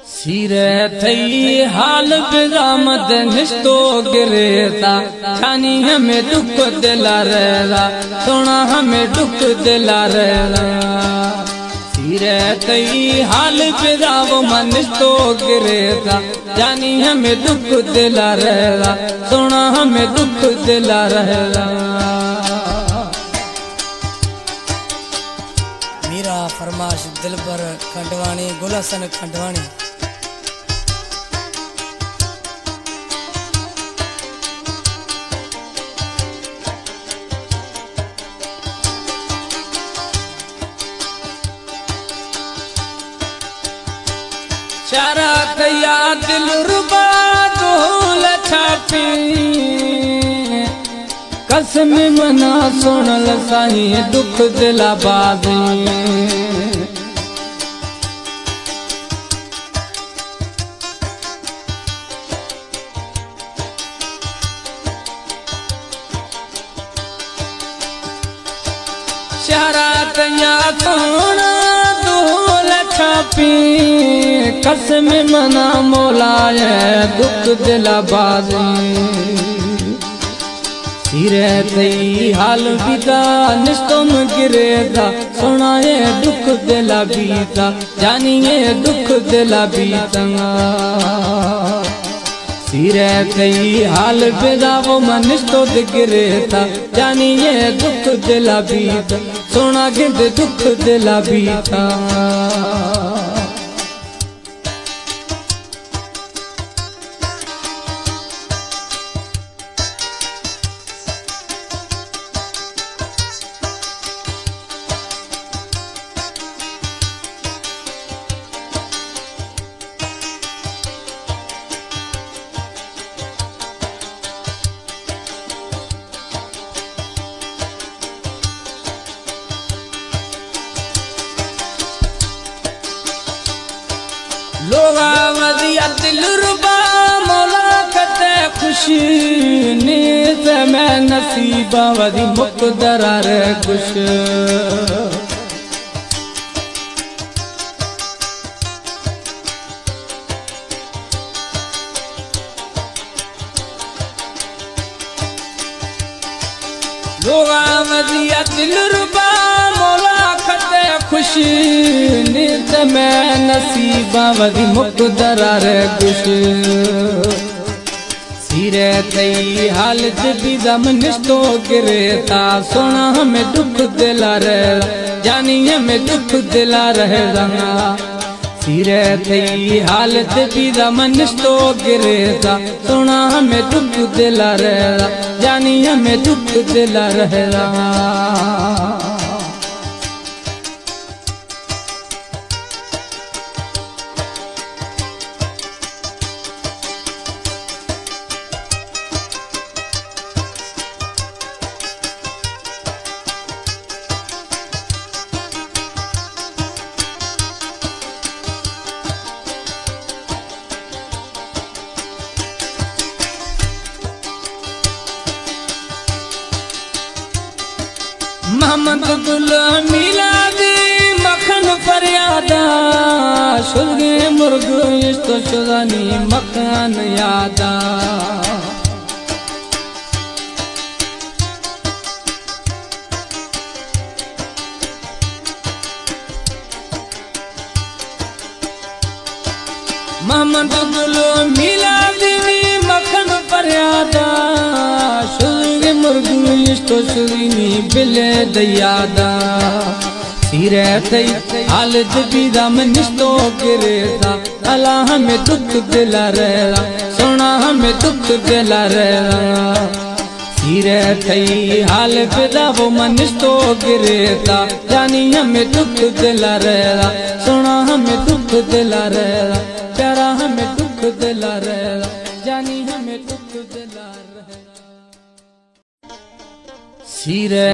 सिरे थई हाल बेरामद निस्तो गिरेता छानी हमें दुख दिला रहेला सोना हमें दुख दिला रहेला। सिरे थई हाल बेरामद निस्तो गिरेता जानी हमें दुख दिला रहेला सोना हमें दुख दिला रहेला। मीरा फरमाश दिलबर खंडवानी गुलशन खंडवानी। चारा कया दिल रुबा ढोल छापी कसम मना सोनल साईं दुख दिला बाजी। चारा कया सोना ढोल छापी कसम मना मोलाए दुख दिला बाजी। सिरे थई हाल बीता निस्तम गिरेदा सुनाए दुख दिला बीता जानिए दुख दिला बीता। सिरे थई हाल बीता वो मन निस्तो गिरेदा जानिए दुख दिला बीता सोना गिद दुख दिला बीता। लोगा वदिया दिल रुबा मौला कते खुशी नीत में नसीबा वदी मुकदरा रे खुश। लोगा वदिया दिल रुबा मौला कते खुशी नीत में नसीबा वदी मुकदरा रे खुश। सिरे थई हालत भी दम निस्तो गिरेता सोना हमें दुख दिला रहेला जानी हमें दुख दिला रहेला। सिरे थई हालत भी दम निस्तो गिरेता सोना हमें दुख दिला रहेला जानी हमें दुख दिला रहेला। मोहम्मद गुल मिलादी मखन फरियादा शुरगे मुर्ग इस्तो शुदानी मकान यादा। मोहम्मद गुल मिलादी मखन फरियादा शुरगे मुर्ग इस्तो शुदनी बिले दयादा। सिरे थई हालत भी दम निस्तो गिरेता अला हमें दुख दिला रहेला सोना हमें दुख दिला रहेला। सिरे थई हाल बिदा वो मन निस्तो गिरेता जानी हमें दुख दिला रहेला सोना हमें दुख दिला रहेला प्यारा हमें दुख दिला रहेला जानी हमें दुख दिला रहेला। सिरे